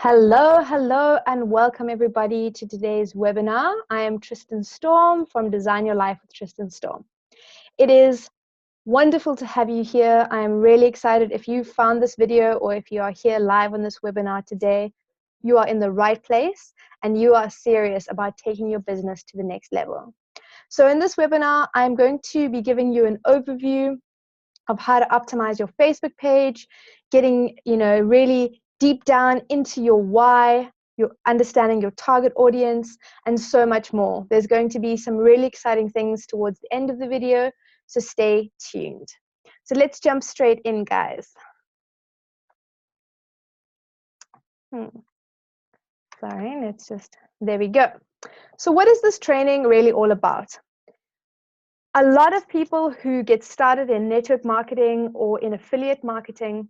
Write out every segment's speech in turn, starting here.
Hello, and welcome everybody to today's webinar. I am Tristin-Storme from Design Your Life with Tristin-Storme. It is wonderful to have you here. I am really excited. If you found this video or if you are here live on this webinar today, you are in the right place and you are serious about taking your business to the next level. So in this webinar, I'm going to be giving you an overview of how to optimize your Facebook page, getting, really deep down into your why, your understanding your target audience, and so much more. There's going to be some really exciting things towards the end of the video, so stay tuned. So let's jump straight in, guys. Sorry, there we go. So what is this training really all about? A lot of people who get started in network marketing or in affiliate marketing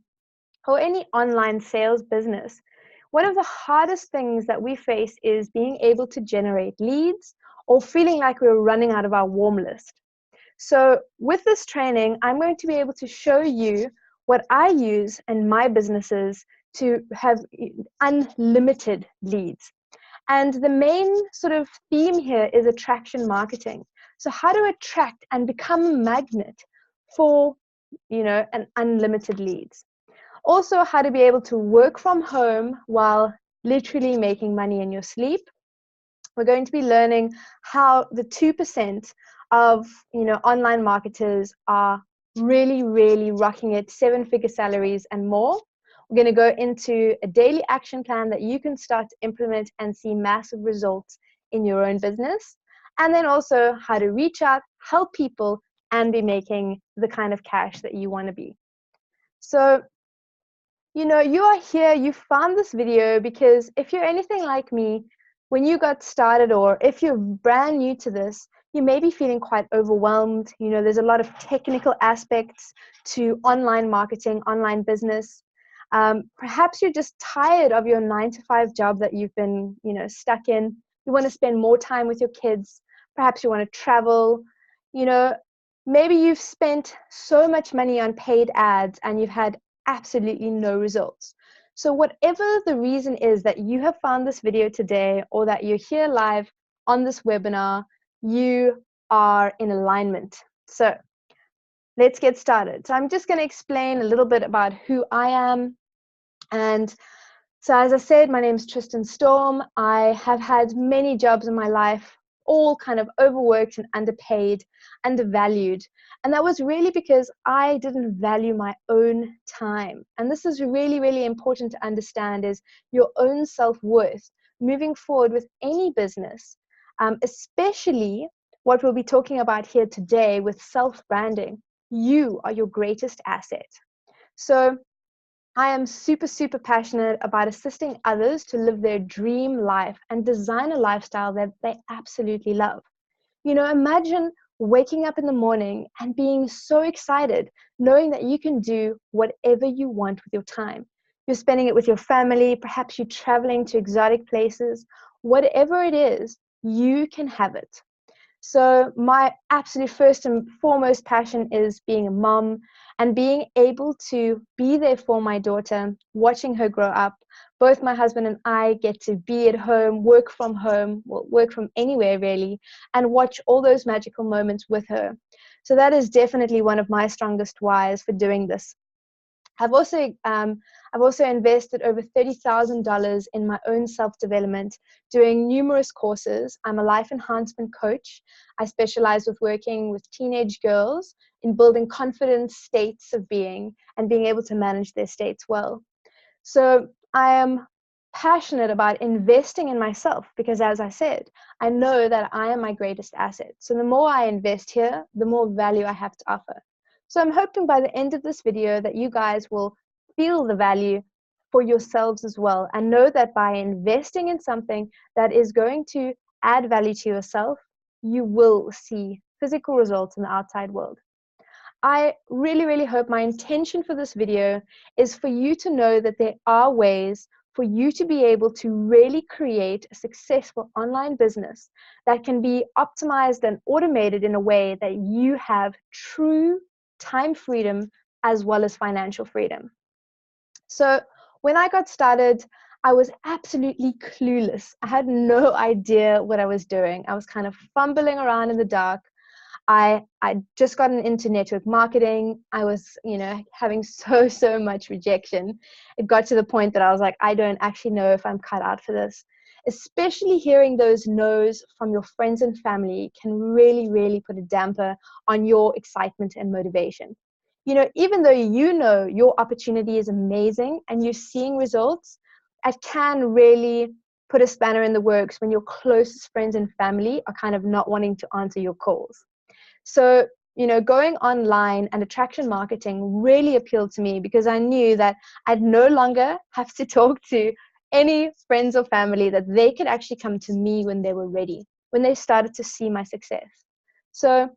or any online sales business, one of the hardest things that we face is being able to generate leads or feeling like we're running out of our warm list. So with this training, I'm going to be able to show you what I use in my businesses to have unlimited leads. And the main sort of theme here is attraction marketing. So how to attract and become a magnet for, an unlimited leads. Also, how to be able to work from home while literally making money in your sleep. We're going to be learning how the 2% of online marketers are really rocking it, 7-figure salaries and more. We're going to go into a daily action plan that you can start to implement and see massive results in your own business. And then also how to reach out, help people, and be making the kind of cash that you want to be. So, you are here, you found this video because if you're anything like me, when you got started or if you're brand new to this, you may be feeling quite overwhelmed. There's a lot of technical aspects to online marketing, online business. Perhaps you're just tired of your 9-to-5 job that you've been, stuck in. You want to spend more time with your kids. Perhaps you want to travel. Maybe you've spent so much money on paid ads and you've had absolutely no results. So whatever the reason is that you have found this video today or that you're here live on this webinar, you are in alignment. So let's get started. So I'm just going to explain a little bit about who I am. And so as I said, my name is Tristin-Storme. I have had many jobs in my life, all kind of overworked and underpaid, undervalued. And that was really because I didn't value my own time. And this is really important to understand, is your own self-worth moving forward with any business, especially what we'll be talking about here today with self-branding. You are your greatest asset. So I am super passionate about assisting others to live their dream life and design a lifestyle that they absolutely love. Imagine waking up in the morning and being so excited, knowing that you can do whatever you want with your time. You're spending it with your family, perhaps you're traveling to exotic places, whatever it is, you can have it. So my absolute first and foremost passion is being a mom and being able to be there for my daughter, watching her grow up. Both my husband and I get to be at home, work from home, well, work from anywhere really, and watch all those magical moments with her. So that is definitely one of my strongest whys for doing this. I've also invested over $30,000 in my own self-development, doing numerous courses. I'm a life enhancement coach. I specialize with working with teenage girls in building confident states of being and being able to manage their states well. So I am passionate about investing in myself because, as I said, I know that I am my greatest asset. So the more I invest here, the more value I have to offer. So I'm hoping by the end of this video that you guys will feel the value for yourselves as well and know that by investing in something that is going to add value to yourself, you will see physical results in the outside world. I really hope my intention for this video is for you to know that there are ways for you to be able to really create a successful online business that can be optimized and automated in a way that you have true time freedom as well as financial freedom. So when I got started, I was absolutely clueless. I had no idea what I was doing. I was kind of fumbling around in the dark. I just gotten into network marketing. I was, having so much rejection. It got to the point that I was like, I don't actually know if I'm cut out for this. Especially hearing those no's from your friends and family can really put a damper on your excitement and motivation. Even though your opportunity is amazing and you're seeing results, it can really put a spanner in the works when your closest friends and family are kind of not wanting to answer your calls. So, going online and attraction marketing really appealed to me because I knew that I'd no longer have to talk to any friends or family, that they could actually come to me when they were ready, when they started to see my success. So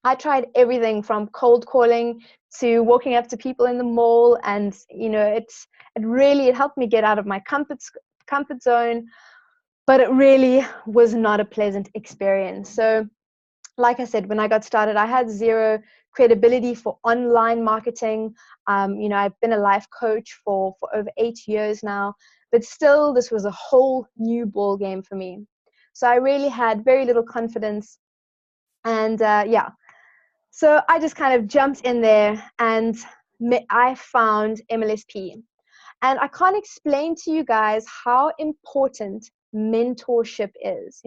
I tried everything from cold calling to walking up to people in the mall, and it helped me get out of my comfort zone, but it really was not a pleasant experience. So like I said, when I got started, I had zero credibility for online marketing. I've been a life coach for over 8 years now, but still, this was a whole new ball game for me. So I really had very little confidence, and so I just kind of jumped in there, and I found MLSP. And I can't explain to you guys how important mentorship is.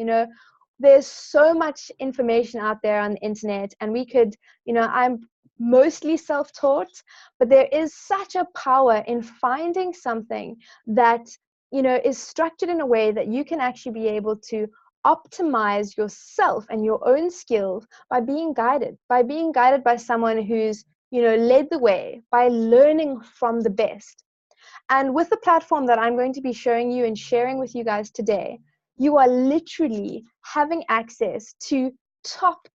There's so much information out there on the internet, and we could, I'm mostly self-taught, but there is such a power in finding something that, is structured in a way that you can actually be able to optimize yourself and your own skills by being guided by someone who's, led the way, by learning from the best. And with the platform that I'm going to be showing you and sharing with you guys today, you are literally having access to top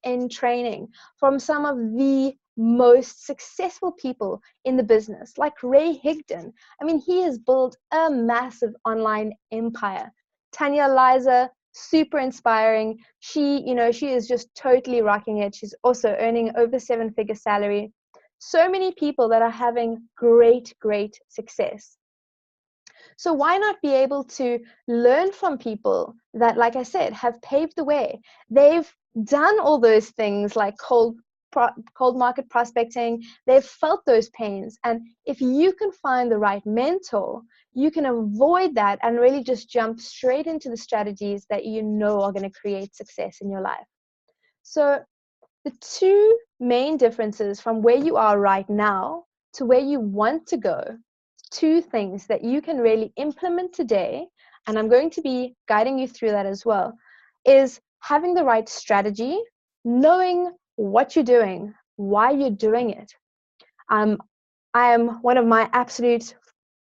end training from some of the most successful people in the business, like Ray Higdon. I mean, he has built a massive online empire. Tanya Liza, super inspiring. She is just totally rocking it. She's also earning over 7-figure salary. So many people that are having great success. So why not be able to learn from people that, like I said, have paved the way? They've done all those things like cold market prospecting. They've felt those pains. And if you can find the right mentor, you can avoid that and really just jump straight into the strategies that you know are going to create success in your life. So the two main differences from where you are right now to where you want to go, two things that you can really implement today, and I'm going to be guiding you through that as well, is having the right strategy, knowing what you're doing, why you're doing it. I am one of my absolute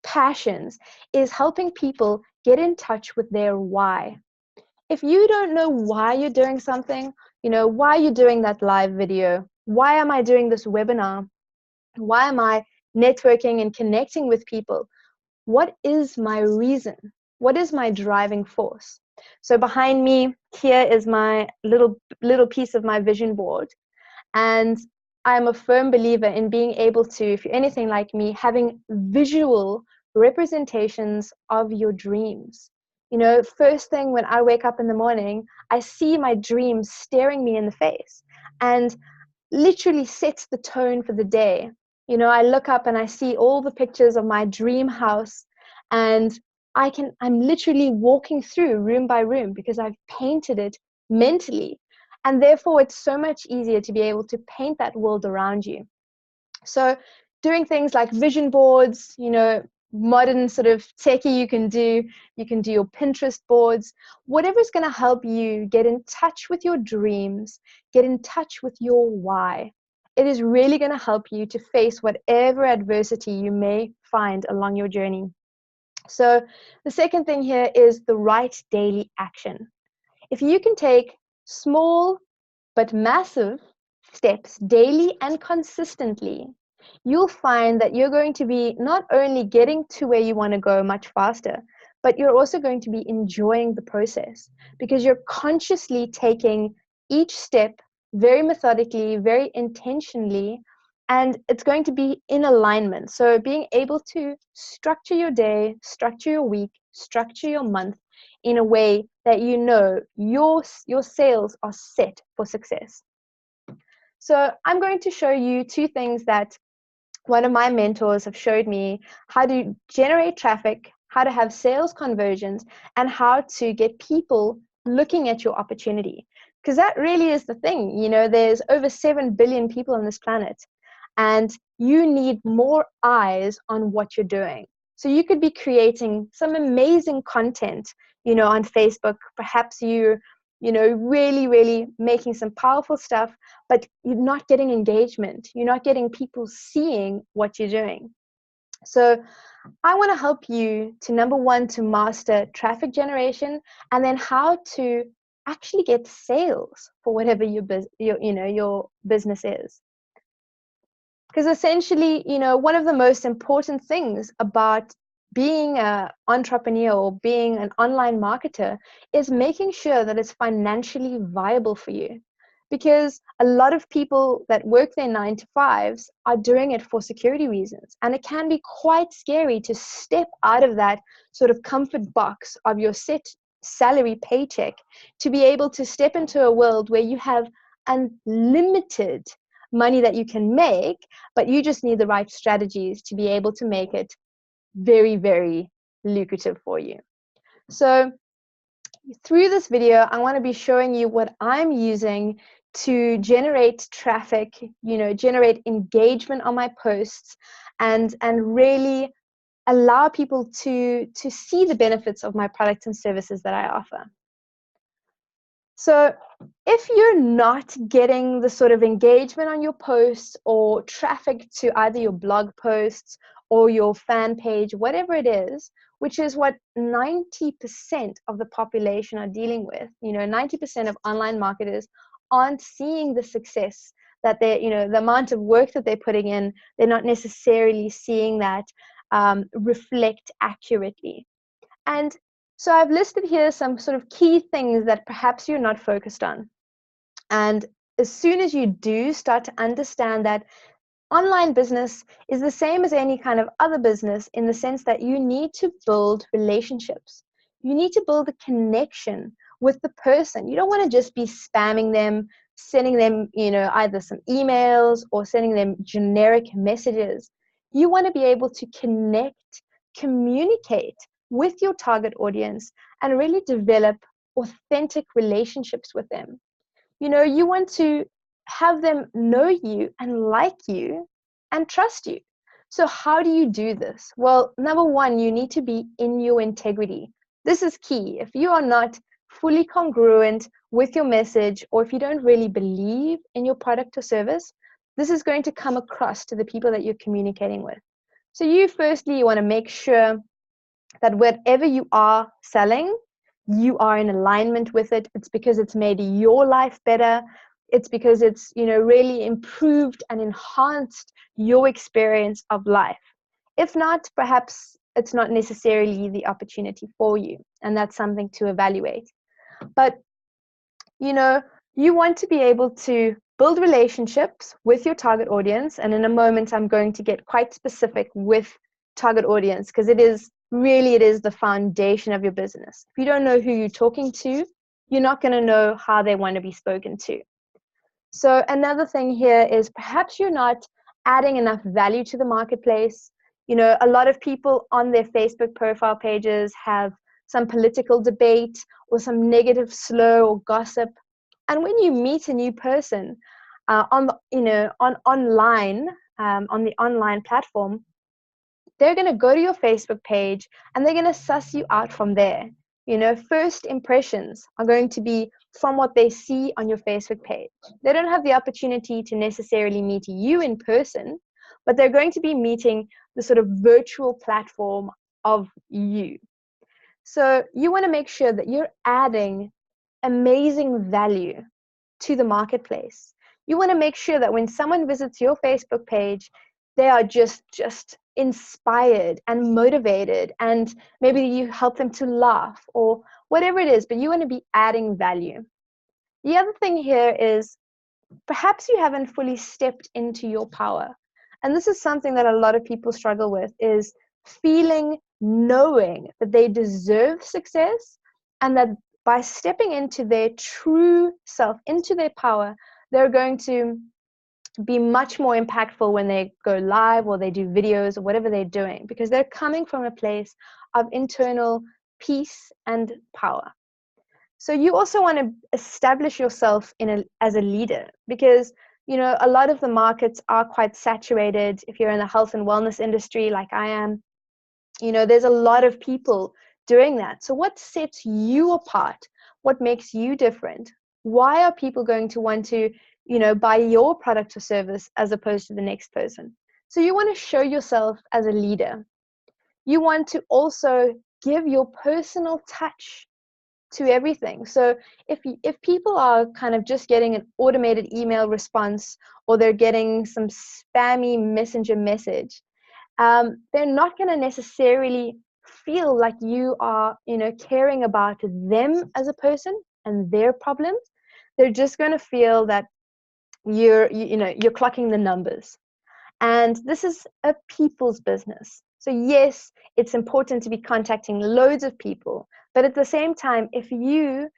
passions is helping people get in touch with their why. If you don't know why you're doing something, why you're doing that live video, why am I doing this webinar, why am I networking and connecting with people, what is my reason? What is my driving force? So behind me here is my little piece of my vision board. And I'm a firm believer in being able to, if you're anything like me, having visual representations of your dreams. First thing when I wake up in the morning, I see my dreams staring me in the face and literally sets the tone for the day. I look up and I see all the pictures of my dream house, and I'm literally walking through room by room because I've painted it mentally. And therefore, it's so much easier to be able to paint that world around you. So doing things like vision boards, modern sort of techie you can do your Pinterest boards, whatever is going to help you get in touch with your dreams, get in touch with your why. It is really going to help you to face whatever adversity you may find along your journey. So the second thing here is the right daily action. If you can take small but massive steps daily and consistently, you'll find that you're going to be not only getting to where you want to go much faster, but you're also going to be enjoying the process because you're consciously taking each step very methodically, very intentionally, and it's going to be in alignment. So being able to structure your day, structure your week, structure your month in a way that you know your sales are set for success. So I'm going to show you two things that one of my mentors have showed me: how to generate traffic, how to have sales conversions, and how to get people looking at your opportunity. Because that really is the thing. You know, there's over 7 billion people on this planet, and you need more eyes on what you're doing. So you could be creating some amazing content, you know, on Facebook. Perhaps you know, really making some powerful stuff, but you're not getting engagement. You're not getting people seeing what you're doing. So I want to help you to, number one, to master traffic generation, and then how to actually get sales for whatever your business is. Because essentially, you know, one of the most important things about being an entrepreneur or being an online marketer is making sure that it's financially viable for you. Because a lot of people that work their 9-to-5s are doing it for security reasons. And it can be quite scary to step out of that sort of comfort box of your set salary paycheck to be able to step into a world where you have unlimited money that you can make, but you just need the right strategies to be able to make it very lucrative for you. So through this video, I want to be showing you what I'm using to generate traffic, you know, generate engagement on my posts, and really allow people to see the benefits of my products and services that I offer. So if you're not getting the sort of engagement on your posts or traffic to either your blog posts or your fan page, whatever it is, which is what 90% of the population are dealing with, you know, 90% of online marketers aren't seeing the success that they're, you know, the amount of work that they're putting in, they're not necessarily seeing that reflect accurately. And so I've listed here some sort of key things that perhaps you're not focused on. And as soon as you do start to understand that online business is the same as any kind of other business, in the sense that you need to build relationships. You need to build a connection with the person. You don't want to just be spamming them, sending them, you know, either some emails or sending them generic messages. You want to be able to connect, communicate with your target audience, and really develop authentic relationships with them. You know, you want to have them know you and like you and trust you. So how do you do this? Well, number one, you need to be in your integrity. This is key. If you are not fully congruent with your message, or if you don't really believe in your product or service, this is going to come across to the people that you're communicating with. So you want to make sure that whatever you are selling, you are in alignment with it. It's because it's made your life better. It's because it's, you know, really improved and enhanced your experience of life. If not, perhaps it's not necessarily the opportunity for you, and that's something to evaluate. But, you know, you want to be able to build relationships with your target audience. And in a moment, I'm going to get quite specific with target audience, because it is the foundation of your business. If you don't know who you're talking to, you're not going to know how they want to be spoken to. So another thing here is perhaps you're not adding enough value to the marketplace. You know, a lot of people on their Facebook profile pages have some political debate or some negative slur or gossip. And when you meet a new person on the online platform, they're going to go to your Facebook page and they're going to suss you out from there. You know, first impressions are going to be from what they see on your Facebook page. They don't have the opportunity to necessarily meet you in person, but they're going to be meeting the sort of virtual platform of you. So you want to make sure that you're adding amazing value to the marketplace. You want to make sure that when someone visits your Facebook page, they are just inspired and motivated, and maybe you help them to laugh or whatever it is, but you want to be adding value. The other thing here is perhaps you haven't fully stepped into your power. And this is something that a lot of people struggle with, is knowing that they deserve success, and that by stepping into their true self, into their power, they're going to be much more impactful when they go live or they do videos or whatever they're doing, because they're coming from a place of internal peace and power. So you also want to establish yourself as a leader, because a lot of the markets are quite saturated. If you're in the health and wellness industry like I am, there's a lot of people doing that. So what sets you apart? What makes you different? Why are people going to want to buy your product or service as opposed to the next person? So you want to show yourself as a leader. You want to also give your personal touch to everything. So if people are kind of just getting an automated email response, or they're getting some spammy messenger message, they're not going to necessarily feel like you are caring about them as a person and their problems. They're just going to feel that you're clocking the numbers. And this is a people's business. So yes, it's important to be contacting loads of people, but at the same time, if you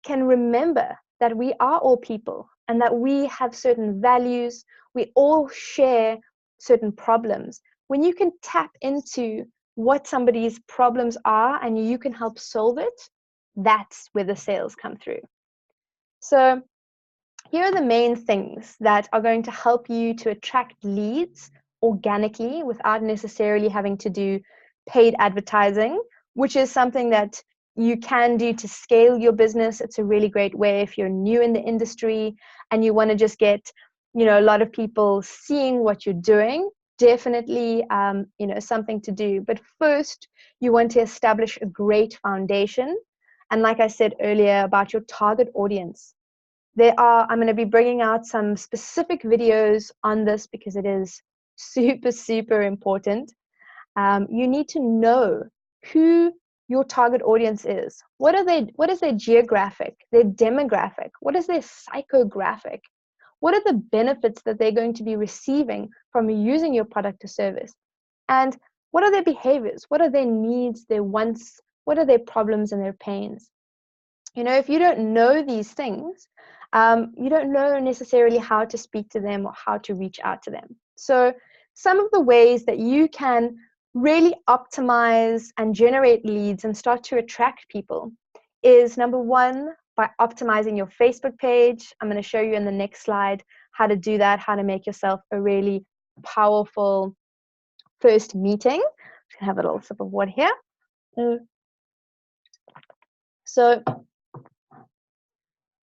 can remember that we are all people and that we have certain values, we all share certain problems. When you can tap into what somebody's problems are and you can help solve it, that's where the sales come through. So here are the main things that are going to help you to attract leads organically without necessarily having to do paid advertising, which is something that you can do to scale your business. It's a really great way if you're new in the industry and you want to just get, a lot of people seeing what you're doing. Definitely, something to do. But first, you want to establish a great foundation. And like I said earlier about your target audience, I'm going to be bringing out some specific videos on this because it is super, super important. You need to know who your target audience is. What is their geographic, their demographic? What is their psychographic? What are the benefits that they're going to be receiving from using your product or service? And what are their behaviors? What are their needs, their wants? What are their problems and their pains? If you don't know these things, you don't know necessarily how to speak to them or how to reach out to them. So some of the ways that you can really optimize and generate leads and start to attract people is, number one, by optimizing your Facebook page. I'm going to show you in the next slide how to do that, how to make yourself a really powerful first meeting. I'm going to have a little sip of water here. So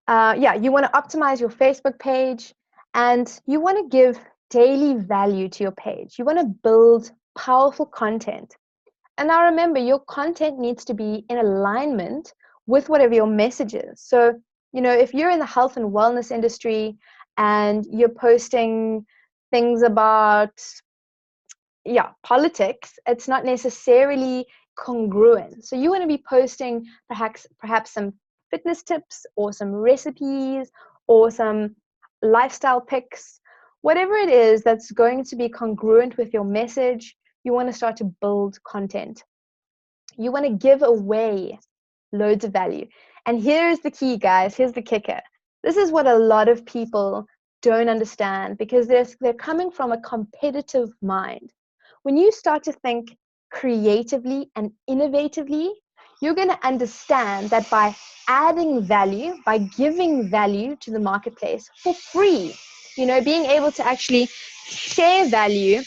you want to optimize your Facebook page, and you want to give daily value to your page. You want to build powerful content. And now remember, your content needs to be in alignment with whatever your message is. So, if you're in the health and wellness industry and you're posting things about, politics, it's not necessarily congruent. So you want to be posting perhaps some fitness tips or some recipes or some lifestyle pics, whatever it is that's going to be congruent with your message. You want to start to build content. You want to give away loads of value. And here's the key, guys. Here's the kicker. This is what a lot of people don't understand, because they're coming from a competitive mind. When you start to think creatively and innovatively, you're going to understand that by adding value, by giving value to the marketplace for free, being able to actually share value,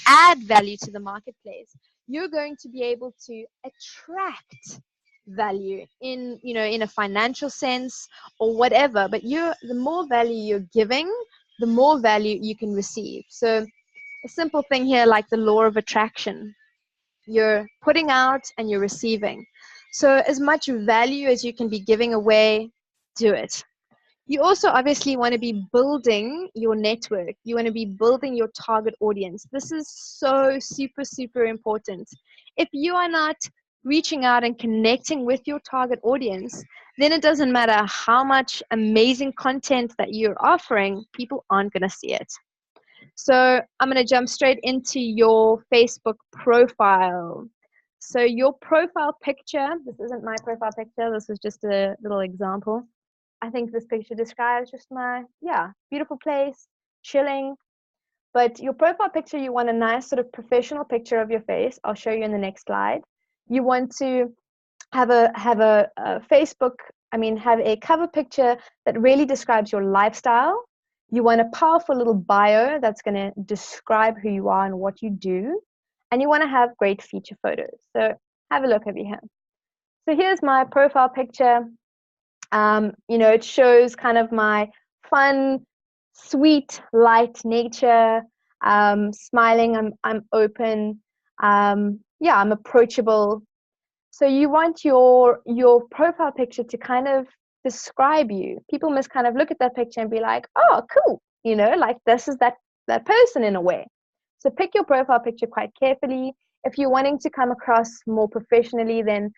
add value to the marketplace, you're going to be able to attract value in a financial sense or whatever. But the more value you're giving, the more value you can receive. So a simple thing here, like the law of attraction, you're putting out and you're receiving. So as much value as you can be giving away, do it. You also obviously want to be building your network. You want to be building your target audience. This is so super, super important. If you are not reaching out and connecting with your target audience, then it doesn't matter how much amazing content that you're offering, people aren't going to see it. So I'm going to jump straight into your Facebook profile. So your profile picture, this isn't my profile picture, this is just a little example. I think this picture describes just my, beautiful place, chilling. But your profile picture, you want a nice sort of professional picture of your face. I'll show you in the next slide. You want to have a Facebook, have a cover picture that really describes your lifestyle. You want a powerful little bio that's going to describe who you are and what you do. And you want to have great feature photos. So have a look over here. So here's my profile picture. It shows kind of my fun, sweet, light nature. Smiling, I'm open. I'm approachable. So you want your profile picture to kind of describe you. People must kind of look at that picture and be like, oh, cool. Like this is that person in a way. So pick your profile picture quite carefully. If you're wanting to come across more professionally, then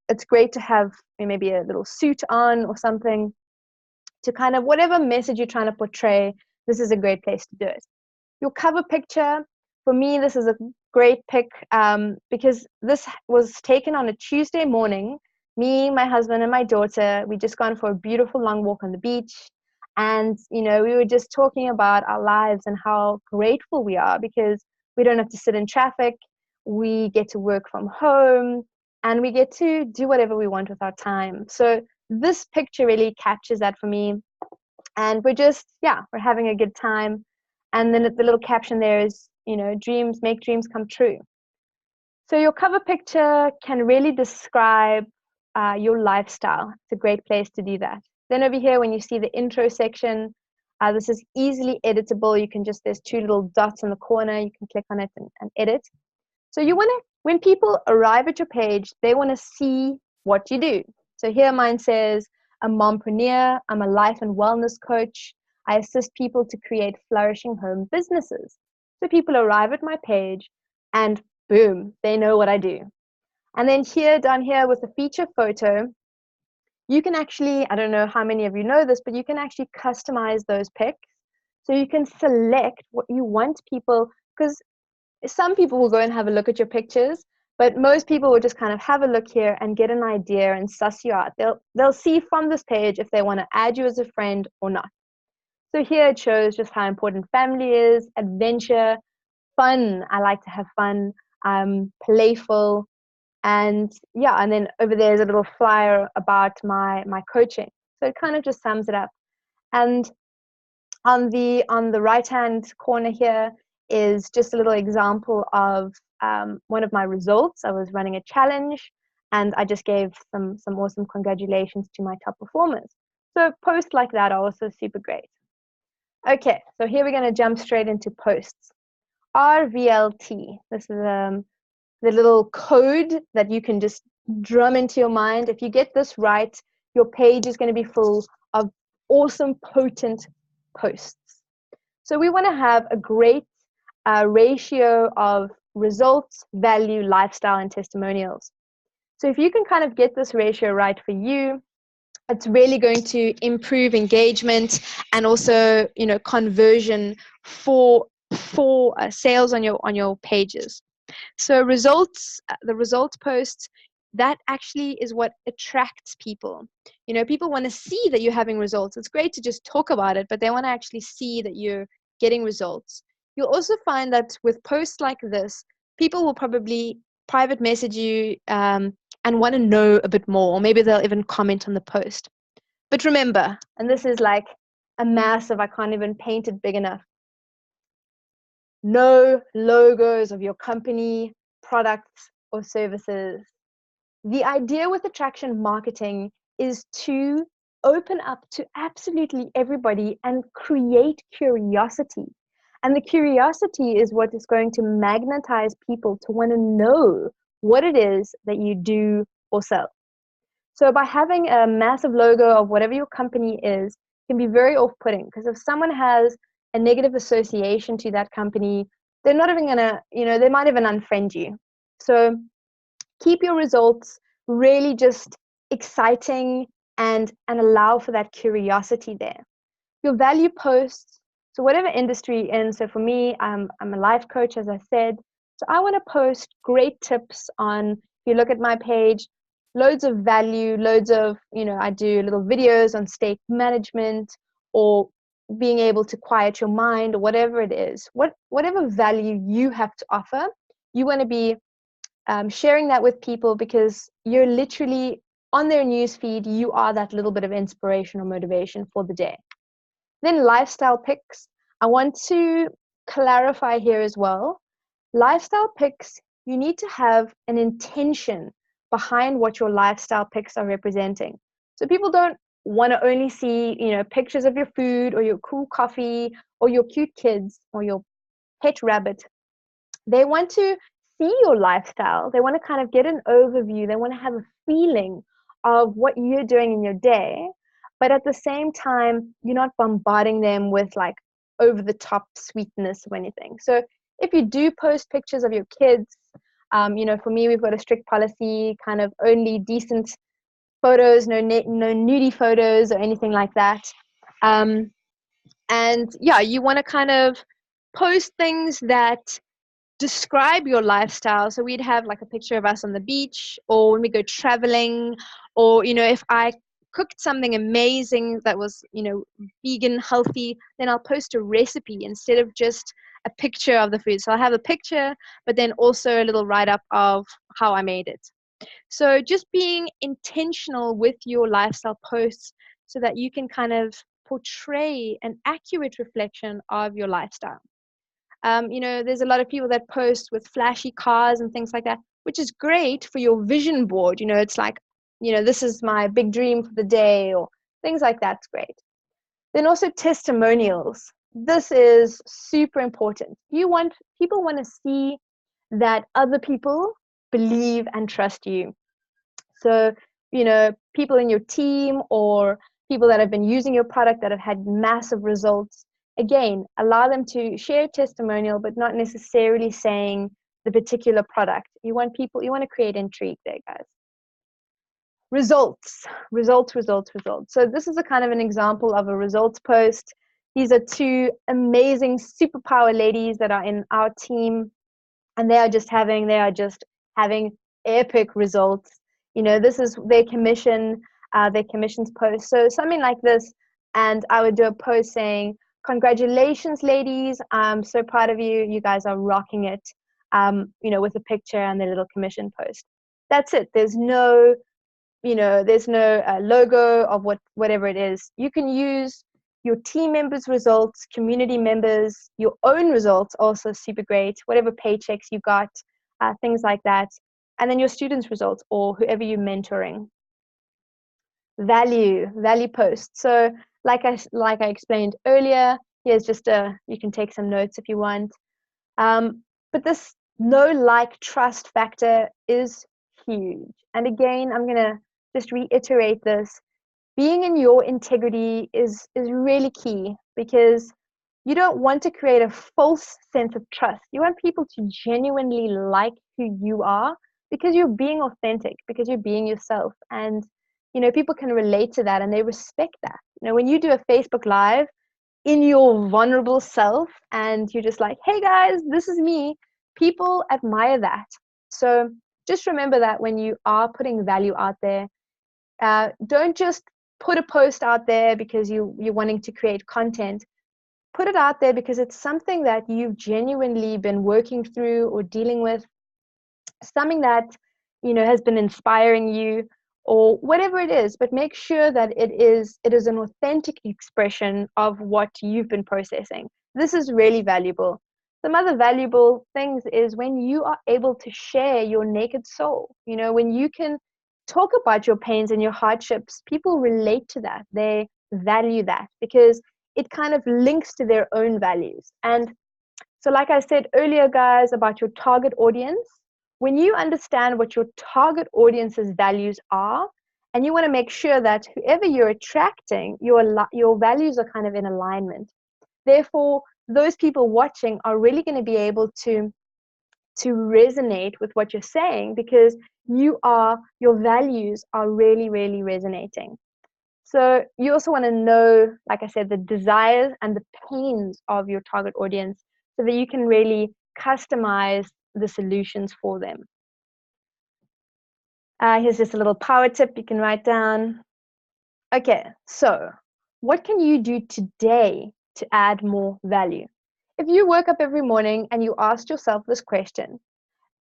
it's great to have maybe a little suit on or something to kind of whatever message you're trying to portray. This is a great place to do it. Your cover picture, for me, this is a great pick because this was taken on a Tuesday morning. Me, my husband, and my daughter, we just gone for a beautiful long walk on the beach. And, we were just talking about our lives and how grateful we are because we don't have to sit in traffic. We get to work from home and we get to do whatever we want with our time. So this picture really captures that for me. And we're just, we're having a good time. And then the little caption there is, dreams, make dreams come true. So your cover picture can really describe your lifestyle. It's a great place to do that. Then over here, when you see the intro section, this is easily editable. You can there's two little dots in the corner. You can click on it and edit. So you want to, when people arrive at your page, they want to see what you do. So here mine says, a mompreneur, I'm a life and wellness coach. I assist people to create flourishing home businesses. So people arrive at my page and boom, they know what I do. And then down here with the feature photo, you can actually, I don't know how many of you know this, but you can actually customize those pics. So you can select what you want people, because some people will go and have a look at your pictures, but most people will just kind of have a look here and get an idea and suss you out. They'll see from this page if they want to add you as a friend or not. So here it shows just how important family is, adventure, fun. I like to have fun, playful, and and then over there is a little flyer about my coaching. So it kind of just sums it up. And on the right hand corner here is just a little example of one of my results. I was running a challenge and I just gave some awesome congratulations to my top performers. So posts like that are also super great. Okay, so here we're going to jump straight into posts. RVLT. This is the little code that you can just drum into your mind. If you get this right, your page is going to be full of awesome, potent posts. So we want to have a great ratio of results, value, lifestyle, and testimonials. So if you can kind of get this ratio right for you, it's really going to improve engagement and also, conversion for sales on your pages. So results, the results posts, that actually is what attracts people. People want to see that you're having results. It's great to just talk about it, but they want to actually see that you're getting results. You'll also find that with posts like this, people will probably private message you and want to know a bit more, or maybe they'll even comment on the post. But remember, and this is like a massive, I can't even paint it big enough. No logos of your company, products, or services. The idea with attraction marketing is to open up to absolutely everybody and create curiosity. And the curiosity is what is going to magnetize people to want to know what it is that you do or sell. So by having a massive logo of whatever your company is, can be very off-putting, because if someone has a negative association to that company, they're not even gonna, they might even unfriend you. So keep your results really just exciting and allow for that curiosity there. Your value posts, So whatever industry you're in, so for me, I'm a life coach, as I said. So I want to post great tips on, if you look at my page, loads of value, loads of, I do little videos on state management or being able to quiet your mind or whatever it is. Whatever value you have to offer, you want to be sharing that with people, because you're literally on their newsfeed. You are that little bit of inspiration or motivation for the day. Then lifestyle pics. I want to clarify here as well. Lifestyle pics, you need to have an intention behind what your lifestyle pics are representing. So people don't want to only see, pictures of your food or your cool coffee or your cute kids or your pet rabbit. They want to see your lifestyle. They want to kind of get an overview. They want to have a feeling of what you're doing in your day. But at the same time, you're not bombarding them with like over the top sweetness of anything. So if you do post pictures of your kids, for me, we've got a strict policy, kind of only decent photos, no nudie photos or anything like that. And yeah, you want to kind of post things that describe your lifestyle. So we'd have like a picture of us on the beach, or when we go traveling, or if I cooked something amazing that was vegan, healthy, then I'll post a recipe instead of just a picture of the food. So I'll have a picture, but then also a little write-up of how I made it. So just being intentional with your lifestyle posts so that you can kind of portray an accurate reflection of your lifestyle. There's a lot of people that post with flashy cars and things like that, which is great for your vision board. It's like, this is my big dream for the day, or things like that's great. Then also testimonials. This is super important. People want to see that other people believe and trust you. So, people in your team or people that have been using your product that have had massive results, again, allow them to share a testimonial, but not necessarily saying the particular product. You want to create intrigue there, guys. Results. So this is a kind of an example of a results post. These are two amazing superpower ladies that are in our team, and they are just having epic results. This is their commissions post. So something like this, and I would do a post saying, "Congratulations, ladies! I'm so proud of you. You guys are rocking it." With a picture and their little commission post. That's it. There's no logo of whatever it is. You can use your team members' results, community members, your own results, also super great. Whatever paychecks you got, things like that, and then your students' results or whoever you're mentoring. Value posts. So like I explained earlier, here's just you can take some notes if you want. But this know, like, trust factor is huge. And again, I'm gonna just reiterate this. Being in your integrity is really key, because you don't want to create a false sense of trust. You want people to genuinely like who you are, because you're being authentic, because you're being yourself. And people can relate to that and they respect that. When you do a Facebook Live in your vulnerable self and you're just like, "Hey guys, this is me," people admire that. So just remember that when you are putting value out there, don't just put a post out there because you're wanting to create content. Put it out there because it's something that you've genuinely been working through or dealing with, something that has been inspiring you, or whatever it is. But make sure that it is an authentic expression of what you've been processing. This is really valuable. Some other valuable things is when you are able to share your naked soul. When you can talk about your pains and your hardships, people relate to that. They value that because it kind of links to their own values. And so like I said earlier, guys, about your target audience, when you understand what your target audience's values are, and you want to make sure that whoever you're attracting, your values are kind of in alignment. Therefore, those people watching are really going to be able to resonate with what you're saying, because your values are really, really resonating. So you also want to know, like I said, the desires and the pains of your target audience so that you can really customize the solutions for them. Here's just a little power tip you can write down. Okay, so what can you do today to add more value? If you woke up every morning and you asked yourself this question,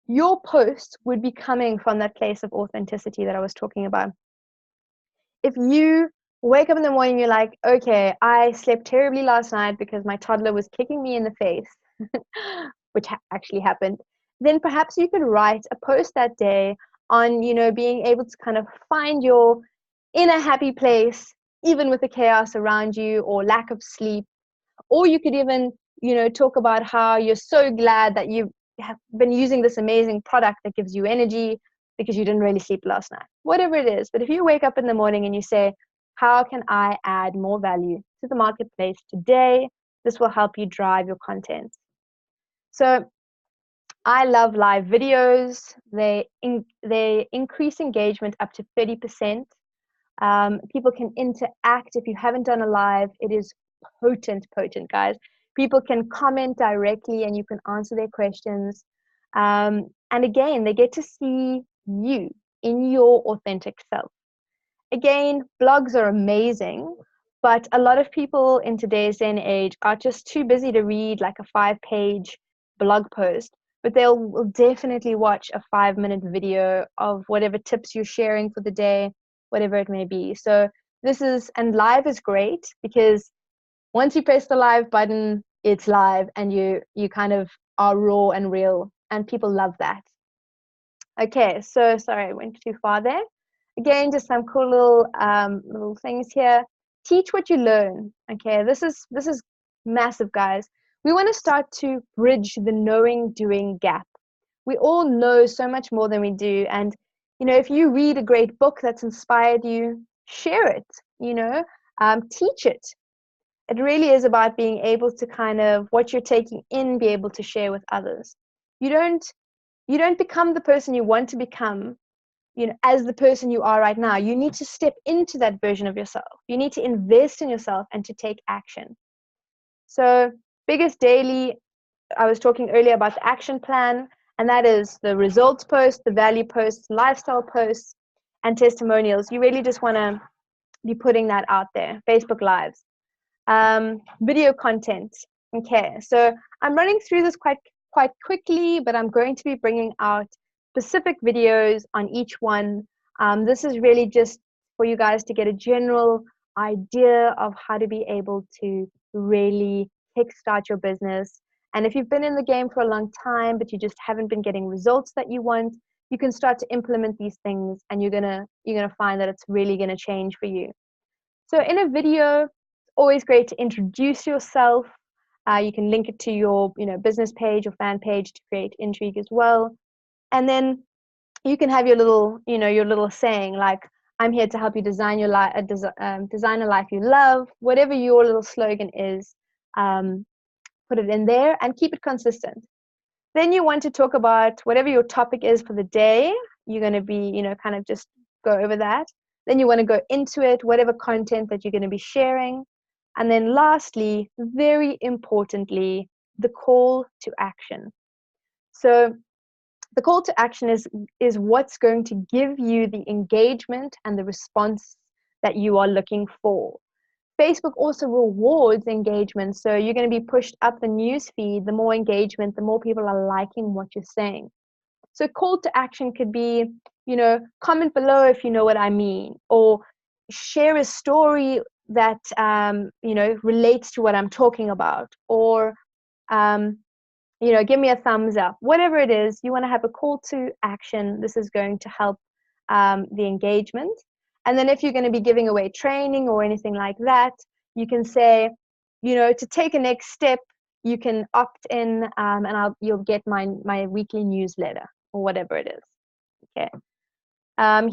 your post would be coming from that place of authenticity that I was talking about. If you wake up in the morning, you're like, okay, I slept terribly last night because my toddler was kicking me in the face, which actually happened, then perhaps you could write a post that day on, being able to kind of find your inner happy place, even with the chaos around you or lack of sleep. Or you could even, talk about how you're so glad that you have been using this amazing product that gives you energy because you didn't really sleep last night. Whatever it is. But if you wake up in the morning and you say, how can I add more value to the marketplace today? This will help you drive your content. So I love live videos. They increase engagement up to 30%. People can interact. If you haven't done a live, it is potent, guys. People can comment directly and you can answer their questions. And again, they get to see you in your authentic self. Again, blogs are amazing, but a lot of people in today's day and age are just too busy to read like a 5-page blog post, but will definitely watch a 5-minute video of whatever tips you're sharing for the day, whatever it may be. So and live is great because once you press the live button, it's live and you kind of are raw and real, and people love that. Okay, so sorry, I went too far there. Again, just some cool little things here. Teach what you learn. Okay, this is massive, guys. We want to start to bridge the knowing doing gap. We all know so much more than we do, and if you read a great book that's inspired you, share it. Teach it. It really is about being able to kind of what you're taking in, be able to share with others. You don't become the person you want to become, as the person you are right now. You need to step into that version of yourself. You need to invest in yourself and to take action. So biggest daily, I was talking earlier about the action plan, and that is the results post, the value posts, lifestyle posts, and testimonials. You really just want to be putting that out there. Facebook Lives. Video content. Okay, so I'm running through this quite quickly, but I'm going to be bringing out specific videos on each one. This is really just for you guys to get a general idea of how to be able to really kickstart your business. And if you've been in the game for a long time, but you just haven't been getting results that you want, you can start to implement these things, and you're gonna find that it's really gonna change for you. So in a video, always great to introduce yourself. You can link it to your business page or fan page to create intrigue as well. And then you can have your little saying like, I'm here to help you design your life, design a life you love. Whatever your little slogan is, put it in there and keep it consistent. Then you want to talk about whatever your topic is for the day. You're going to be, kind of just go over that. Then you want to go into it, whatever content that you're going to be sharing. And then lastly, very importantly, the call to action. So the call to action is what's going to give you the engagement and the response that you are looking for. Facebook also rewards engagement, so you're going to be pushed up the news feed. The more engagement, the more people are liking what you're saying. So call to action could be, comment below if you know what I mean, or share a story that relates to what I'm talking about, or give me a thumbs up. Whatever it is, you want to have a call to action. This is going to help the engagement. And then if you're going to be giving away training or anything like that, you can say, to take a next step, you can opt in, and you'll get my weekly newsletter or whatever it is. Okay.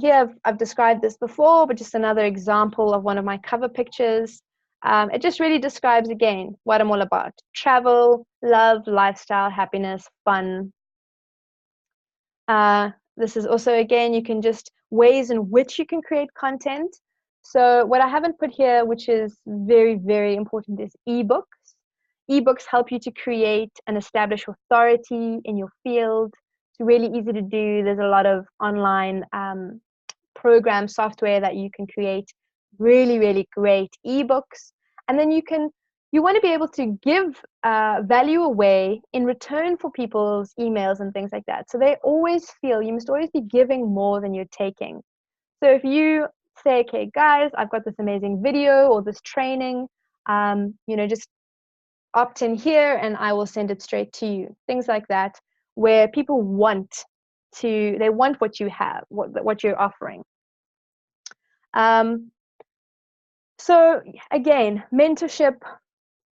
Here I've described this before, but just another example of one of my cover pictures. It just really describes, again, what I'm all about. Travel, love, lifestyle, happiness, fun. This is also, again, you can just ways in which you can create content. So what I haven't put here, which is very, very important, is ebooks. Ebooks help you to create and establish authority in your field. It's really easy to do. There's a lot of online program software that you can create really, really great ebooks. And then you want to be able to give value away in return for people's emails and things like that. So they always feel you must always be giving more than you're taking. So if you say, okay, guys, I've got this amazing video or this training, just opt in here and I will send it straight to you. Things like that, where people want what you have, what you're offering. So again, mentorship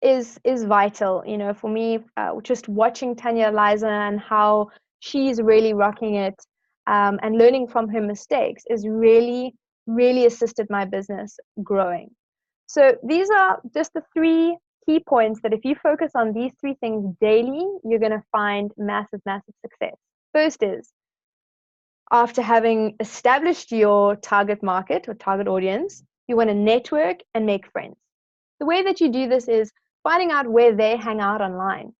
is vital. For me, just watching Tanya Liza and how she's really rocking it, and learning from her mistakes is really, really assisted my business growing. So these are just the 3 key points that if you focus on these 3 things daily, you're going to find massive, massive success. First is, after having established your target market or target audience, you want to network and make friends. The way that you do this is finding out where they hang out online.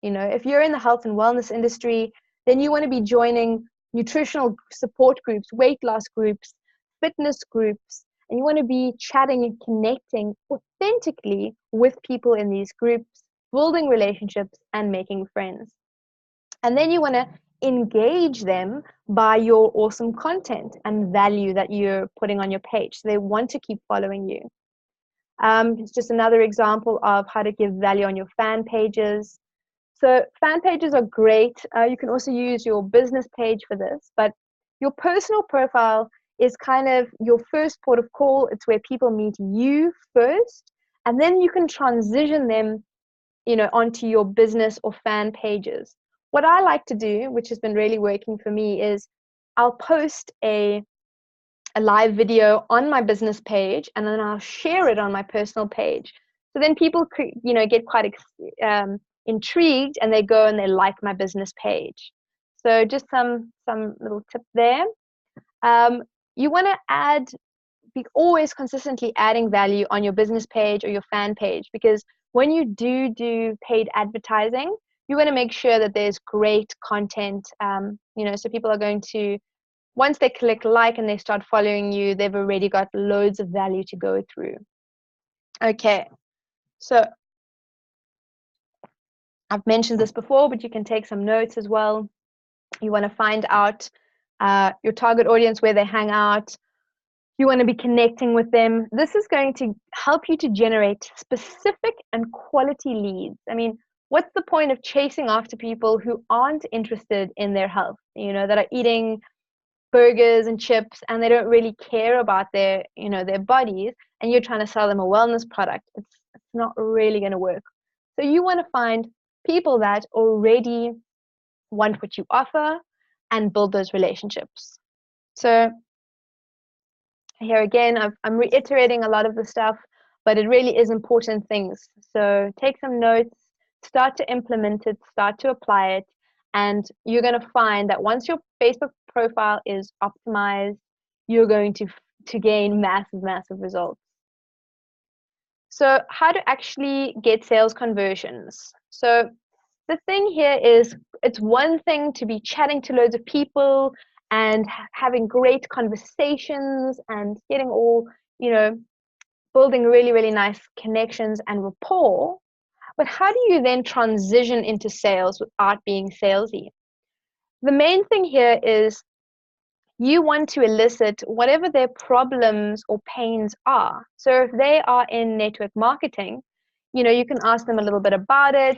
If you're in the health and wellness industry, then you want to be joining nutritional support groups, weight loss groups, fitness groups, and you want to be chatting and connecting authentically with people in these groups, building relationships and making friends. And then you want to engage them by your awesome content and value that you're putting on your page. So they want to keep following you. It's just another example of how to give value on your fan pages. So fan pages are great. You can also use your business page for this, but your personal profile is kind of your first port of call. It's where people meet you first, and then you can transition them, onto your business or fan pages. What I like to do, which has been really working for me, is I'll post a live video on my business page, and then I'll share it on my personal page. So then people get quite intrigued, and they go and they like my business page. So just some little tip there. You want to be always consistently adding value on your business page or your fan page, because when you do paid advertising, you want to make sure that there's great content. So people are going to, once they click like and they start following you, they've already got loads of value to go through. Okay, so I've mentioned this before, but you can take some notes as well. You want to find out your target audience, where they hang out. You want to be connecting with them. This is going to help you to generate specific and quality leads. I mean, what's the point of chasing after people who aren't interested in their health, that are eating burgers and chips and they don't really care about their bodies, and you're trying to sell them a wellness product? It's not really going to work. So you want to find people that already want what you offer and build those relationships. So here again, I'm reiterating a lot of the stuff, but it really is important things. So take some notes, start to implement it, start to apply it, and you're going to find that once your Facebook profile is optimized, you're going to gain massive, massive results. So how to actually get sales conversions. So the thing here is, it's one thing to be chatting to loads of people and having great conversations and getting all, building really, really nice connections and rapport. But how do you then transition into sales without being salesy? The main thing here is you want to elicit whatever their problems or pains are. So if they are in network marketing, you can ask them a little bit about it,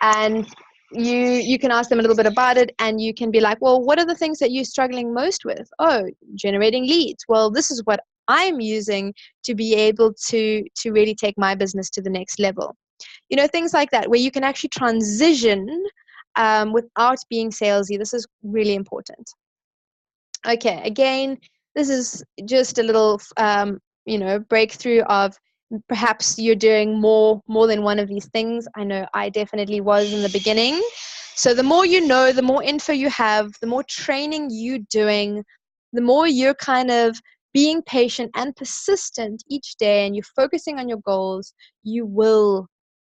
and you can ask them a little bit about it, and you can be like, well, what are the things that you're struggling most with? Oh, generating leads. Well, this is what I'm using to be able to really take my business to the next level. Things like that, where you can actually transition without being salesy. This is really important. Okay, again, this is just a little, breakthrough of perhaps you're doing more than one of these things. I know I definitely was in the beginning. So the more you know, the more info you have, the more training you're doing, the more you're kind of being patient and persistent each day, and you're focusing on your goals, you will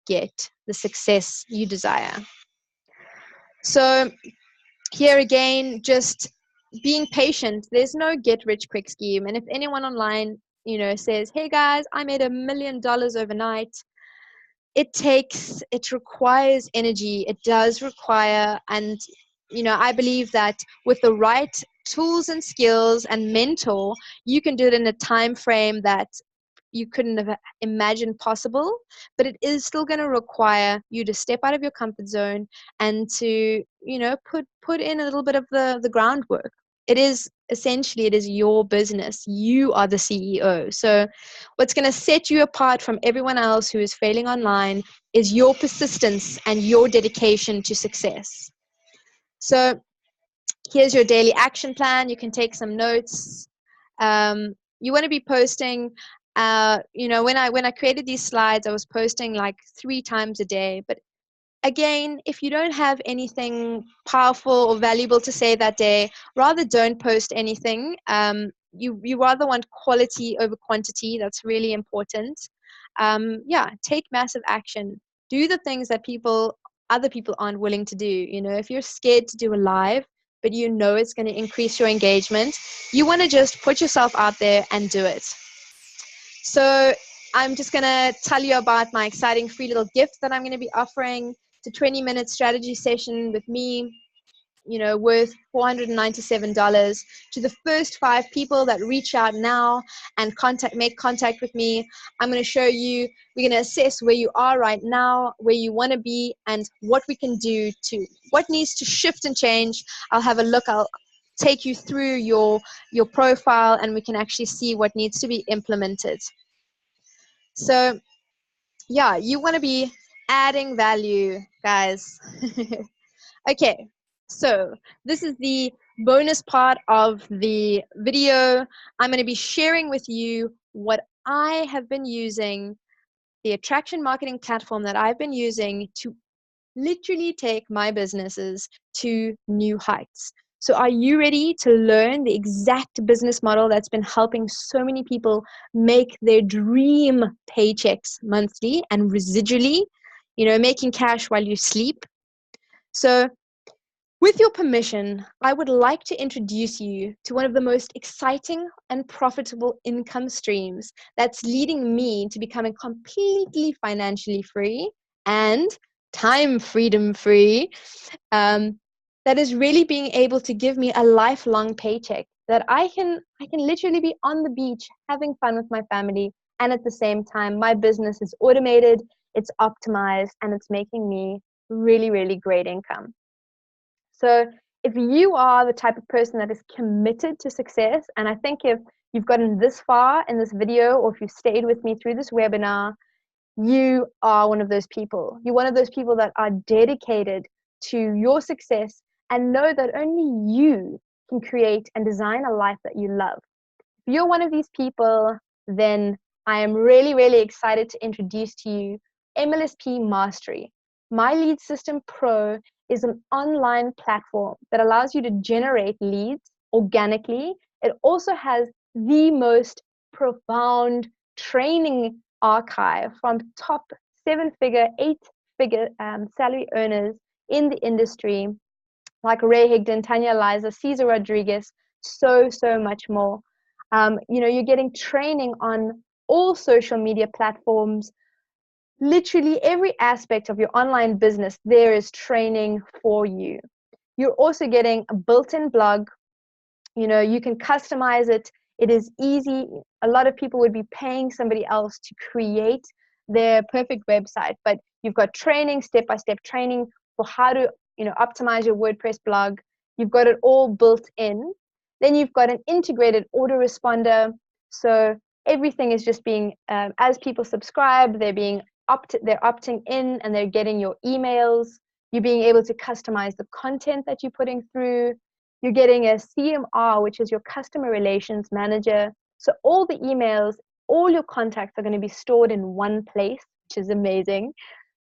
get the success you desire. So here again, just being patient. There's no get rich quick scheme. And if anyone online, says, hey guys, I made $1 million overnight, it requires energy. It does require, and I believe that with the right tools and skills and mentor, you can do it in a time frame that you couldn't have imagined possible, but it is still going to require you to step out of your comfort zone and to, put in a little bit of the groundwork. It is your business. You are the CEO. So what's going to set you apart from everyone else who is failing online is your persistence and your dedication to success. So here's your daily action plan. You can take some notes. You want to be posting, when I created these slides, I was posting like 3 times a day. But again, if you don't have anything powerful or valuable to say that day, rather don't post anything. You rather want quality over quantity. That's really important. Take massive action. Do the things that other people aren't willing to do. If you're scared to do a live, but it's going to increase your engagement, you want to just put yourself out there and do it. So I'm just going to tell you about my exciting free little gift that I'm going to be offering. It's a 20-minute strategy session with me, worth $497. To the first 5 people that reach out now and make contact with me, I'm going to show you, we're going to assess where you are right now, where you want to be, and what we can do what needs to shift and change. I'll have a look. I'll take you through your profile, and we can actually see what needs to be implemented. So you want to be adding value, guys. Okay, so this is the bonus part of the video. I'm going to be sharing with you what I have been using, the attraction marketing platform that I've been using to literally take my businesses to new heights. So are you ready to learn the exact business model that's been helping so many people make their dream paychecks monthly and residually, making cash while you sleep? So with your permission, I would like to introduce you to one of the most exciting and profitable income streams that's leading me to becoming completely financially free and time freedom free. That is really being able to give me a lifelong paycheck that I can literally be on the beach having fun with my family, and at the same time my business is automated, it's optimized, and it's making me really, really great income. So if you are the type of person that is committed to success, and I think if you've gotten this far in this video, or if you've stayed with me through this webinar, you are one of those people. You're one of those people that are dedicated to your success and know that only you can create and design a life that you love. If you're one of these people, then I am really, really excited to introduce to you MLM Mastery. My Lead System Pro is an online platform that allows you to generate leads organically. It also has the most profound training archive from top 7-figure, 8-figure salary earners in the industry, like Ray Higdon, Tanya Liza, Cesar Rodriguez, so much more. You're getting training on all social media platforms. Literally every aspect of your online business, there is training for you. You're also getting a built-in blog. You can customize it. It is easy. A lot of people would be paying somebody else to create their perfect website, but you've got training, step-by-step training for how to optimize your WordPress blog. You've got it all built in. Then you've got an integrated autoresponder. So everything is just being, as people subscribe, they're opting in, and they're getting your emails. You're being able to customize the content that you're putting through. You're getting a CMR, which is your customer relations manager. So all the emails, all your contacts are going to be stored in one place, which is amazing.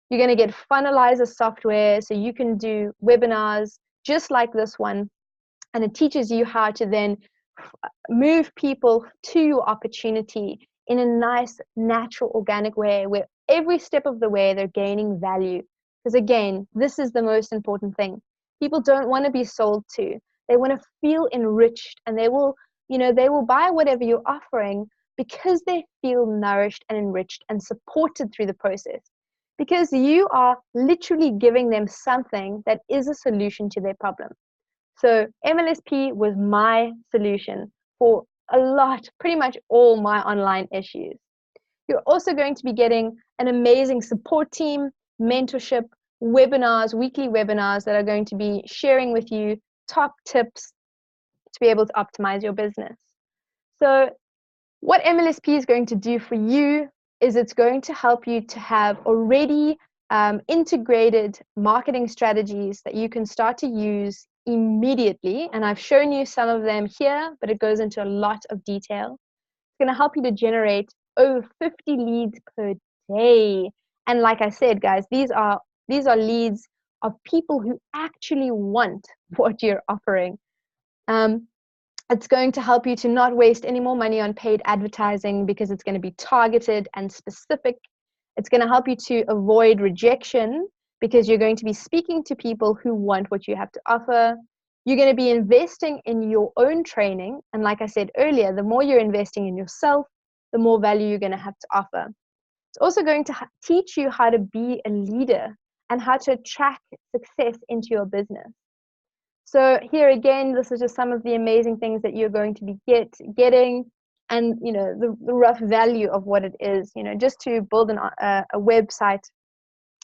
You're going to get funnelizer software, so you can do webinars just like this one. And it teaches you how to then move people to your opportunity in a nice, natural, organic way, where every step of the way they're gaining value. Because again, this is the most important thing. People don't want to be sold to. They want to feel enriched, and they will buy whatever you're offering because they feel nourished and enriched and supported through the process. Because you are literally giving them something that is a solution to their problem. So MLSP was my solution for pretty much all my online issues. You're also going to be getting an amazing support team, mentorship, webinars, weekly webinars that are going to be sharing with you top tips to be able to optimize your business. So what MLSP is going to do for you is it's going to help you to have already integrated marketing strategies that you can start to use immediately. And I've shown you some of them here, but it goes into a lot of detail. It's going to help you to generate over 50 leads per day. And like I said, guys, these are leads of people who actually want what you're offering. It's going to help you to not waste any more money on paid advertising because it's going to be targeted and specific. It's going to help you to avoid rejection because you're going to be speaking to people who want what you have to offer. You're going to be investing in your own training. And like I said earlier, the more you're investing in yourself, the more value you're going to have to offer. It's also going to teach you how to be a leader and how to attract success into your business. So here again, this is just some of the amazing things that you're going to be getting, and the rough value of what it is. Just to build a website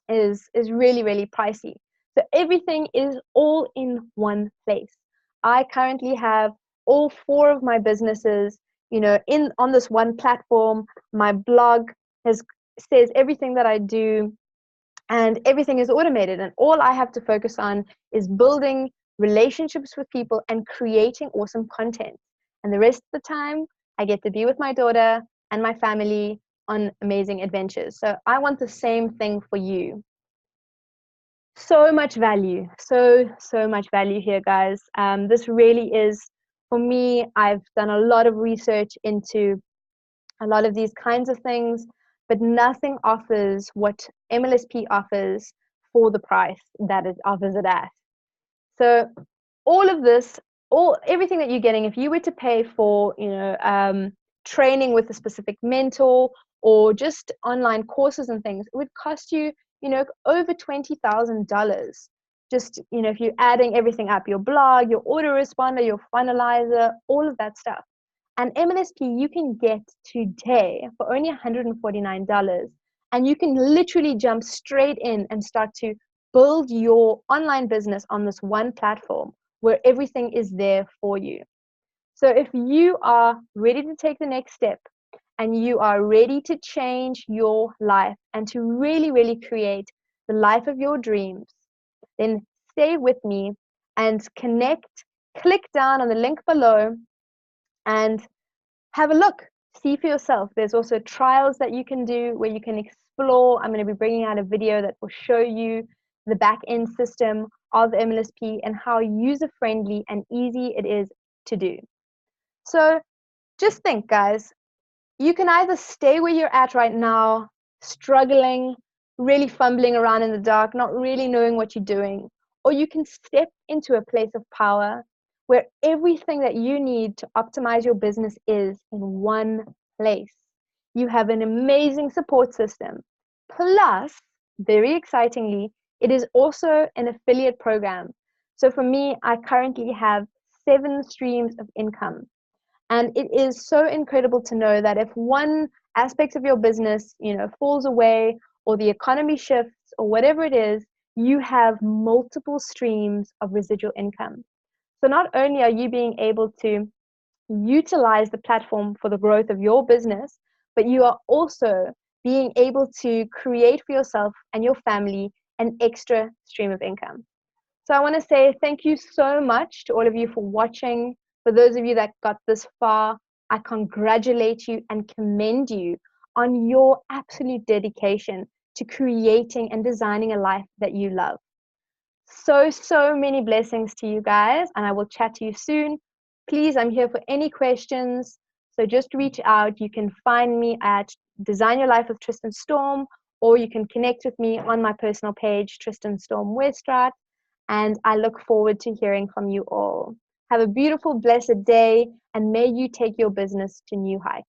is really, really pricey. So everything is all in one place. I currently have all 4 of my businesses, on this one platform. My blog says everything that I do, and everything is automated, and all I have to focus on is building relationships with people and creating awesome content. And the rest of the time, I get to be with my daughter and my family on amazing adventures. So I want the same thing for you. So much value, so much value here, guys. This really is, for me, I've done a lot of research into a lot of these kinds of things, but nothing offers what MLSP offers for the price that it offers it at. So all of this, everything that you're getting, if you were to pay for, training with a specific mentor or just online courses and things, it would cost you, over $20,000. Just, if you're adding everything up, your blog, your autoresponder, your funnelizer, all of that stuff. And MLSP you can get today for only $149. And you can literally jump straight in and start to build your online business on this one platform where everything is there for you. So if you are ready to take the next step and you are ready to change your life and to really, really create the life of your dreams, then stay with me and connect. Click down on the link below and have a look. See for yourself. There's also trials that you can do where you can explore. I'm going to be bringing out a video that will show you the back-end system of MLSP and how user-friendly and easy it is to do. So just think, guys, you can either stay where you're at right now, struggling, really fumbling around in the dark, not really knowing what you're doing, or you can step into a place of power where everything that you need to optimize your business is in one place. You have an amazing support system. Plus, very excitingly, it is also an affiliate program. So for me, I currently have 7 streams of income. And it is so incredible to know that if one aspect of your business, falls away, or the economy shifts, or whatever it is, you have multiple streams of residual income. So not only are you being able to utilize the platform for the growth of your business, but you are also being able to create for yourself and your family an extra stream of income. So I want to say thank you so much to all of you for watching. For those of you that got this far, I congratulate you and commend you on your absolute dedication to creating and designing a life that you love. So many blessings to you guys, and I will chat to you soon. Please, I'm here for any questions. So just reach out. You can find me at Design Your Life with Tristin-Storme, or you can connect with me on my personal page, Tristin-Storme Westraat. And I look forward to hearing from you all. Have a beautiful, blessed day, and may you take your business to new heights.